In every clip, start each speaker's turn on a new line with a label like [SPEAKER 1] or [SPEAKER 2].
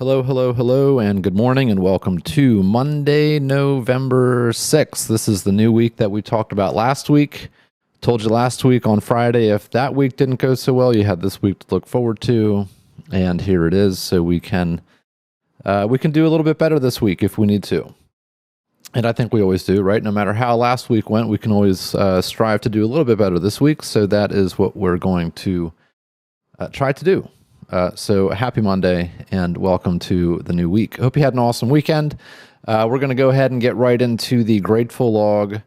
[SPEAKER 1] Hello, hello, hello, and good morning, and welcome to Monday, November 6th. This is the new week that we talked about last week. Told you last week on Friday, if that week didn't go so well, you had this week to look forward to, and here it is. So we can do a little bit better this week if we need to. And I think we always do, right? No matter how last week went, we can always strive to do a little bit better this week. So that is what we're going to try to do. So happy Monday and welcome to the new week. Hope you had an awesome weekend. We're going to go ahead and get right into the grateful log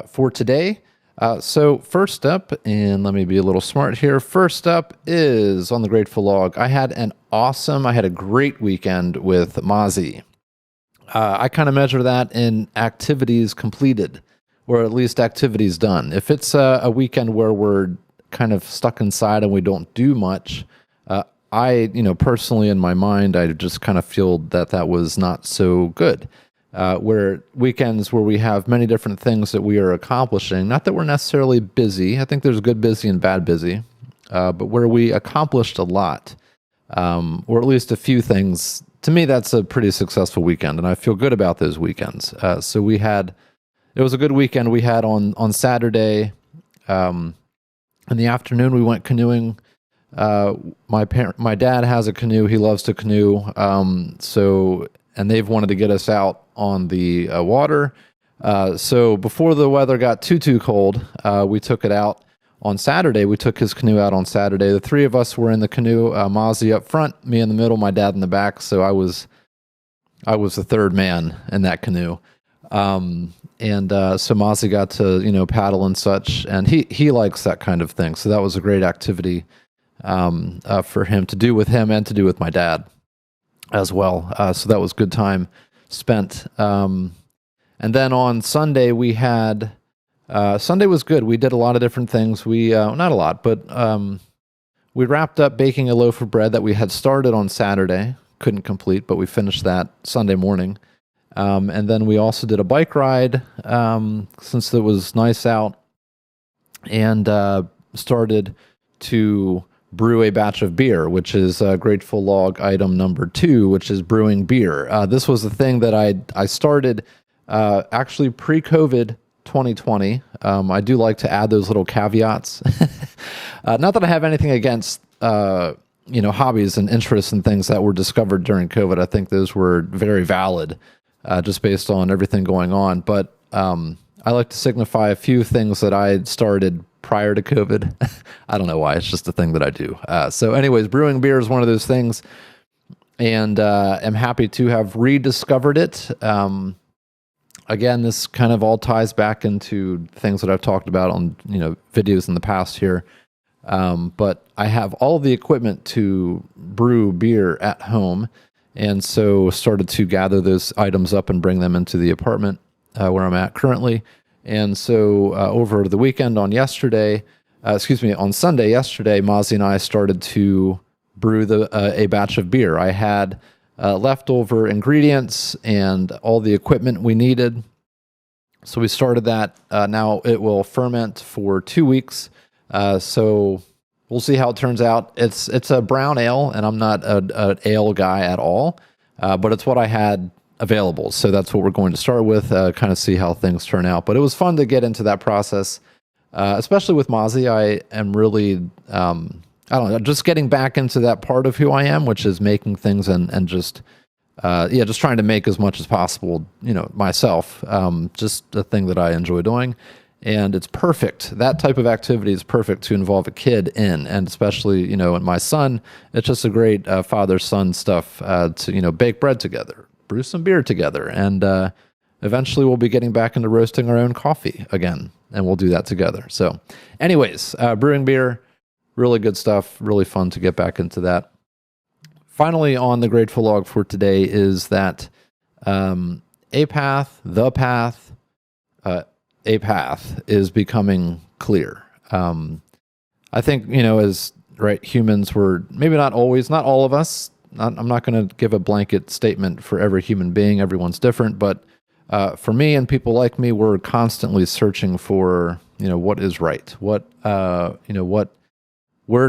[SPEAKER 1] for today. So first up, and let me be a little smart here. First up is on the grateful log. I had a great weekend with Mozzie. I kind of measure that in activities completed, or at least activities done. If it's a weekend where we're kind of stuck inside and we don't do much, I personally in my mind, I just kind of feel that was not so good. Where weekends where we have many different things that we are accomplishing, not that we're necessarily busy. I think there's good busy and bad busy, but where we accomplished a lot, or at least a few things. To me, that's a pretty successful weekend, and I feel good about those weekends. So it was a good weekend. We had on Saturday, in the afternoon, we went canoeing. My dad has a canoe. He loves to canoe. And they've wanted to get us out on the water. So before the weather got too cold, we took it out on Saturday. We took his canoe out on Saturday. The three of us were in the canoe, Mozzie up front, me in the middle, my dad in the back. So I was the third man in that canoe. So Mozzie got to, paddle and such, and he likes that kind of thing. So that was a great activity for him to do with him and to do with my dad as well. So that was good time spent. And then on Sunday Sunday was good. We did a lot of different things. Not a lot, but we wrapped up baking a loaf of bread that we had started on Saturday. Couldn't complete, but we finished that Sunday morning. And then we also did a bike ride since it was nice out, and started to brew a batch of beer, which is grateful log item number 2, which is brewing beer. This was the thing that I started actually pre-COVID 2020. I do like to add those little caveats. Not that I have anything against hobbies and interests and things that were discovered during COVID. I think those were very valid, just based on everything going on. But I like to signify a few things that I had started prior to COVID. I don't know why. It's just a thing that I do. So anyways, brewing beer is one of those things, and am happy to have rediscovered it. Again, this kind of all ties back into things that I've talked about on videos in the past here. But I have all the equipment to brew beer at home, and so started to gather those items up and bring them into the apartment where I'm at currently. And so over the weekend on Sunday yesterday, Mozzie and I started to brew a batch of beer. I had leftover ingredients and all the equipment we needed. So we started that. Now it will ferment for 2 weeks. So we'll see how it turns out. It's a brown ale, and I'm not an ale guy at all, but it's what I had available. So that's what we're going to start with, kind of see how things turn out. But it was fun to get into that process, especially with Mozzie. I am really, just getting back into that part of who I am, which is making things and just trying to make as much as possible, myself. Just a thing that I enjoy doing. And it's perfect. That type of activity is perfect to involve a kid in, and especially, and my son, it's just a great father-son stuff to, bake bread together, brew some beer together, and eventually we'll be getting back into roasting our own coffee again, and we'll do that together. So anyways, brewing beer, really good stuff, really fun to get back into that. Finally, on the grateful log for today is that a path is becoming clear. I think, as humans were maybe not always, not all of us. I'm not going to give a blanket statement for every human being. Everyone's different, but for me and people like me, we're constantly searching for, what is right. Where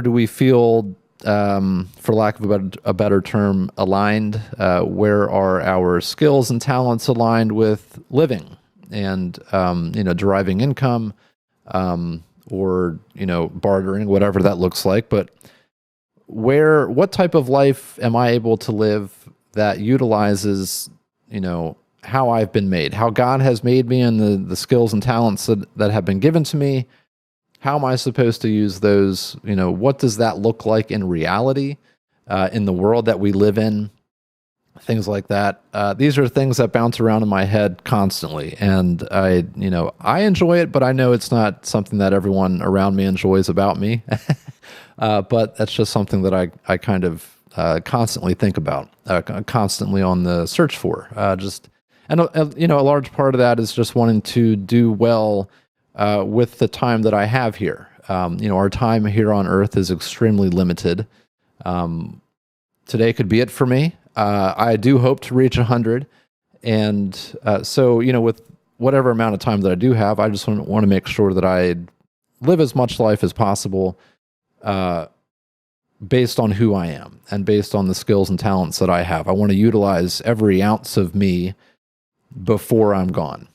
[SPEAKER 1] do we feel for lack of a better term, aligned? Where are our skills and talents aligned with living and, deriving income, or, bartering, whatever that looks like. But what type of life am I able to live that utilizes, how I've been made, how God has made me, and the skills and talents that have been given to me? How am I supposed to use those? What does that look like in reality, in the world that we live in? Things like that. These are things that bounce around in my head constantly, and I enjoy it, but I know it's not something that everyone around me enjoys about me. But that's just something that I kind of constantly think about, constantly on the search for. A large part of that is just wanting to do well with the time that I have here. Our time here on Earth is extremely limited. Today could be it for me. I do hope to reach 100. And so, with whatever amount of time that I do have, I just want to make sure that I live as much life as possible based on who I am and based on the skills and talents that I have. I want to utilize every ounce of me before I'm gone.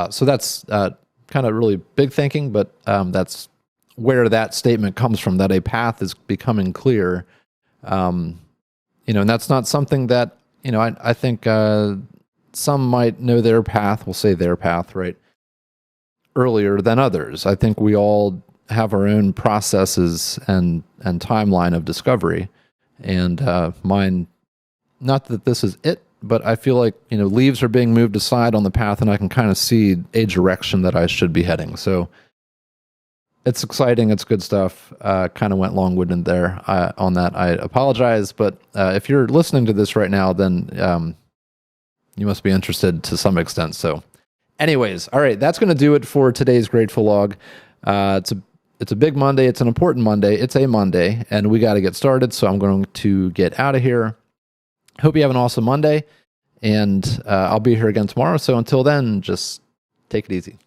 [SPEAKER 1] So that's kind of really big thinking, but that's where that statement comes from, that a path is becoming clear. And that's not something that, I think some might know their path, we'll say their path, right, earlier than others. I think we all have our own processes and timeline of discovery. And mine, not that this is it, but I feel like, leaves are being moved aside on the path, and I can kind of see a direction that I should be heading. So it's exciting. It's good stuff. Kind of went long-winded there on that. I apologize, but if you're listening to this right now, then you must be interested to some extent. So anyways, all right, that's going to do it for today's Grateful Log. It's a big Monday. It's an important Monday. It's a Monday, and we got to get started. So I'm going to get out of here. Hope you have an awesome Monday, and I'll be here again tomorrow. So until then, just take it easy.